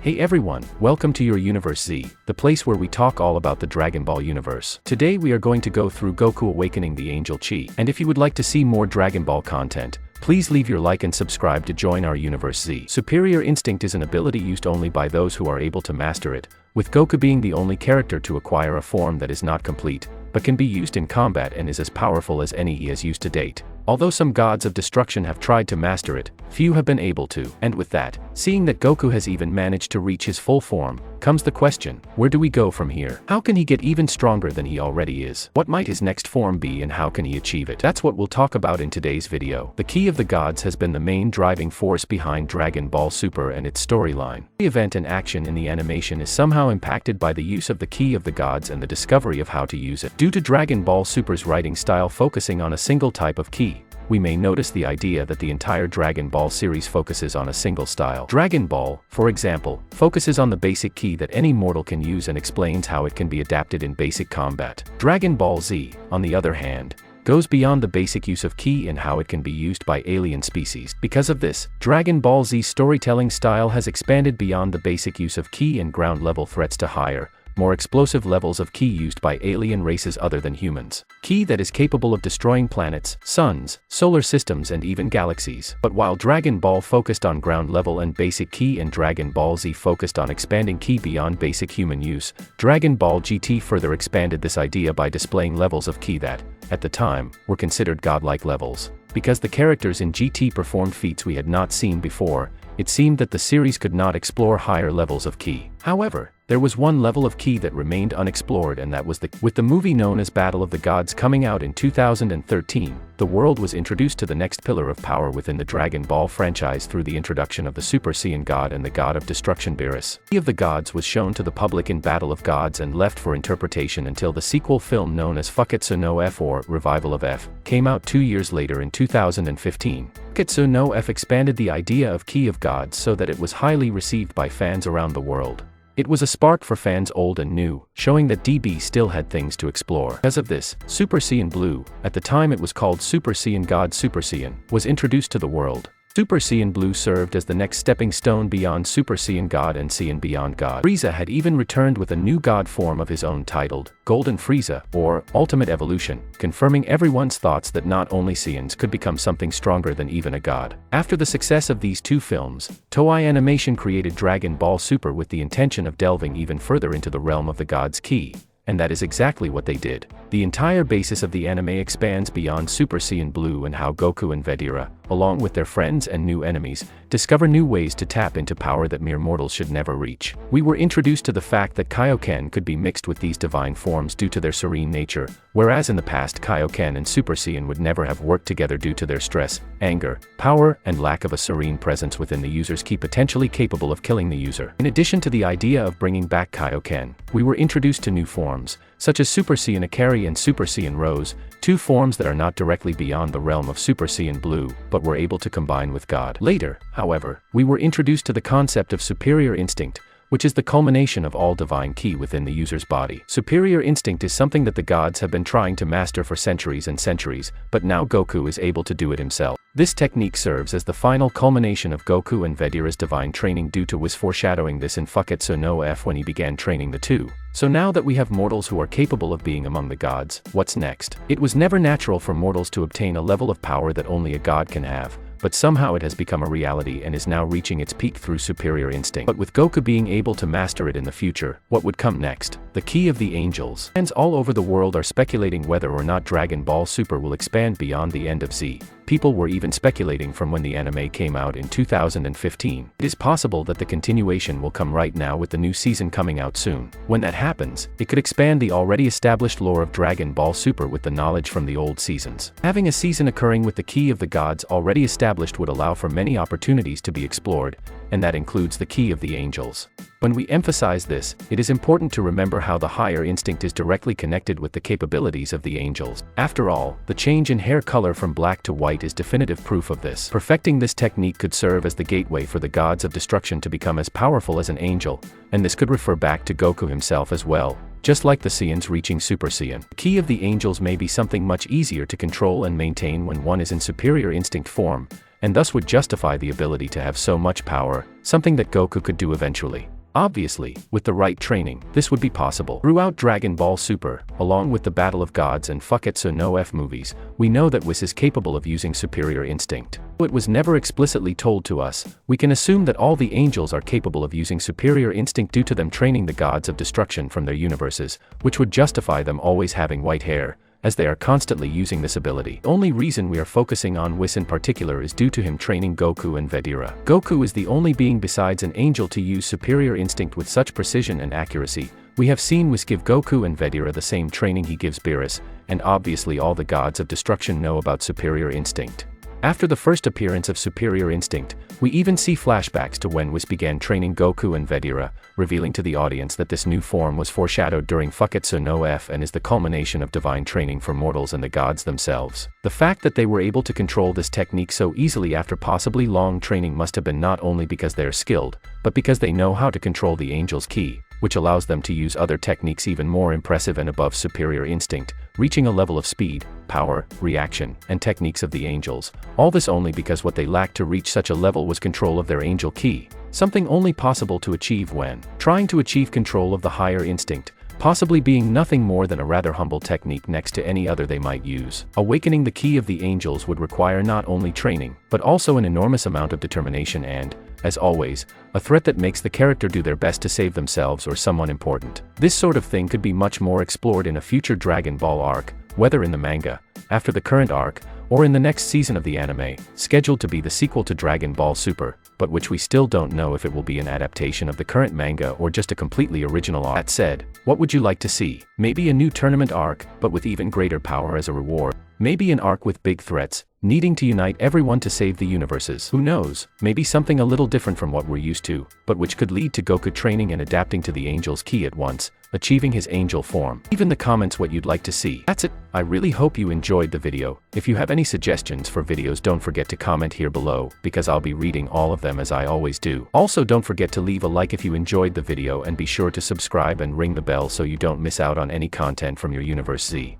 Hey everyone, welcome to your Universe Z, the place where we talk all about the Dragon Ball universe. Today we are going to go through Goku awakening the Angel Chi. And if you would like to see more Dragon Ball content, please leave your like and subscribe to join our Universe Z. Superior Instinct is an ability used only by those who are able to master it, with Goku being the only character to acquire a form that is not complete, but can be used in combat and is as powerful as any he has used to date. Although some gods of destruction have tried to master it, few have been able to. And with that, seeing that Goku has even managed to reach his full form, comes the question, where do we go from here? How can he get even stronger than he already is? What might his next form be and how can he achieve it? That's what we'll talk about in today's video. The Key of the Gods has been the main driving force behind Dragon Ball Super and its storyline. The event and action in the animation is somehow impacted by the use of the Key of the Gods and the discovery of how to use it. Due to Dragon Ball Super's writing style focusing on a single type of key, we may notice the idea that the entire Dragon Ball series focuses on a single style. Dragon Ball, for example, focuses on the basic key that any mortal can use and explains how it can be adapted in basic combat. Dragon Ball Z, on the other hand, goes beyond the basic use of ki and how it can be used by alien species. Because of this, Dragon Ball Z's storytelling style has expanded beyond the basic use of ki and ground-level threats to higher, more explosive levels of ki used by alien races other than humans. Ki that is capable of destroying planets, suns, solar systems and even galaxies. But while Dragon Ball focused on ground level and basic ki and Dragon Ball Z focused on expanding ki beyond basic human use, Dragon Ball GT further expanded this idea by displaying levels of ki that, at the time, were considered godlike levels. Because the characters in GT performed feats we had not seen before, it seemed that the series could not explore higher levels of ki. However, there was one level of ki that remained unexplored, and that was with the movie known as Battle of the Gods coming out in 2013, the world was introduced to the next pillar of power within the Dragon Ball franchise through the introduction of the Super Saiyan God and the God of Destruction Whis. The Key of the Gods was shown to the public in Battle of Gods and left for interpretation until the sequel film known as Fukketsu no F or Revival of F came out 2 years later in 2015. Fukketsu no F expanded the idea of Key of Gods so that it was highly received by fans around the world. It was a spark for fans old and new, showing that DB still had things to explore. Because of this, Super Saiyan Blue, at the time it was called Super Saiyan God Super Saiyan, was introduced to the world. Super Saiyan Blue served as the next stepping stone beyond Super Saiyan God and Saiyan Beyond God. Frieza had even returned with a new god form of his own titled Golden Frieza, or Ultimate Evolution, confirming everyone's thoughts that not only Saiyans could become something stronger than even a god. After the success of these two films, Toei Animation created Dragon Ball Super with the intention of delving even further into the realm of the god's ki. And that is exactly what they did. The entire basis of the anime expands beyond Super Saiyan Blue and how Goku and Vegeta, along with their friends and new enemies, discover new ways to tap into power that mere mortals should never reach. We were introduced to the fact that Kaioken could be mixed with these divine forms due to their serene nature, whereas in the past Kaioken and Super Saiyan would never have worked together due to their stress, anger, power, and lack of a serene presence within the user's ki potentially capable of killing the user. In addition to the idea of bringing back Kaioken, we were introduced to new forms, such as Super Saiyan Akari and Super Saiyan Rose, two forms that are not directly beyond the realm of Super Saiyan Blue, but were able to combine with God. Later, however, we were introduced to the concept of Superior Instinct, which is the culmination of all divine ki within the user's body. Superior Instinct is something that the gods have been trying to master for centuries and centuries, but now Goku is able to do it himself. This technique serves as the final culmination of Goku and Vegeta's divine training due to Whis foreshadowing this in Fukketsu no F when he began training the two. So now that we have mortals who are capable of being among the gods, what's next? It was never natural for mortals to obtain a level of power that only a god can have, but somehow it has become a reality and is now reaching its peak through Superior Instinct. But with Goku being able to master it in the future, what would come next? The Key of the Angels. Fans all over the world are speculating whether or not Dragon Ball Super will expand beyond the end of Z. People were even speculating from when the anime came out in 2015. It is possible that the continuation will come right now with the new season coming out soon. When that happens, it could expand the already established lore of Dragon Ball Super with the knowledge from the old seasons. Having a season occurring with the Key of the Gods already established would allow for many opportunities to be explored, and that includes the Key of the Angels. When we emphasize this, it is important to remember how the higher instinct is directly connected with the capabilities of the angels. After all, the change in hair color from black to white is definitive proof of this. Perfecting this technique could serve as the gateway for the gods of destruction to become as powerful as an angel, and this could refer back to Goku himself as well, just like the Saiyans reaching Super Saiyan. The Key of the Angels may be something much easier to control and maintain when one is in Superior Instinct form, and thus would justify the ability to have so much power, something that Goku could do eventually. Obviously, with the right training, this would be possible. Throughout Dragon Ball Super, along with the Battle of Gods and Fucketsu no F movies, we know that Whis is capable of using superior instinct. Though it was never explicitly told to us, we can assume that all the angels are capable of using superior instinct due to them training the gods of destruction from their universes, which would justify them always having white hair, as they are constantly using this ability. The only reason we are focusing on Whis in particular is due to him training Goku and Vegeta. Goku is the only being besides an angel to use superior instinct with such precision and accuracy. We have seen Whis give Goku and Vegeta the same training he gives Beerus, and obviously all the gods of destruction know about superior instinct. After the first appearance of superior instinct, we even see flashbacks to when Whis began training Goku and Vegeta, revealing to the audience that this new form was foreshadowed during Fucketsu no F and is the culmination of divine training for mortals and the gods themselves. The fact that they were able to control this technique so easily after possibly long training must have been not only because they are skilled, but because they know how to control the angel's ki, which allows them to use other techniques even more impressive and above superior instinct, reaching a level of speed, power, reaction, and techniques of the angels. All this only because what they lacked to reach such a level was control of their angel ki, something only possible to achieve when trying to achieve control of the higher instinct, possibly being nothing more than a rather humble technique next to any other they might use. Awakening the ki of the angels would require not only training, but also an enormous amount of determination and, as always, a threat that makes the character do their best to save themselves or someone important. This sort of thing could be much more explored in a future Dragon Ball arc, whether in the manga, after the current arc, or in the next season of the anime, scheduled to be the sequel to Dragon Ball Super, but which we still don't know if it will be an adaptation of the current manga or just a completely original arc. That said, what would you like to see? Maybe a new tournament arc, but with even greater power as a reward. Maybe an arc with big threats, needing to unite everyone to save the universes. Who knows, maybe something a little different from what we're used to, but which could lead to Goku training and adapting to the angel's ki at once, achieving his angel form. Leave in the comments what you'd like to see. That's it. I really hope you enjoyed the video. If you have any suggestions for videos, don't forget to comment here below, because I'll be reading all of them as I always do. Also, don't forget to leave a like if you enjoyed the video and be sure to subscribe and ring the bell so you don't miss out on any content from your Universe Z.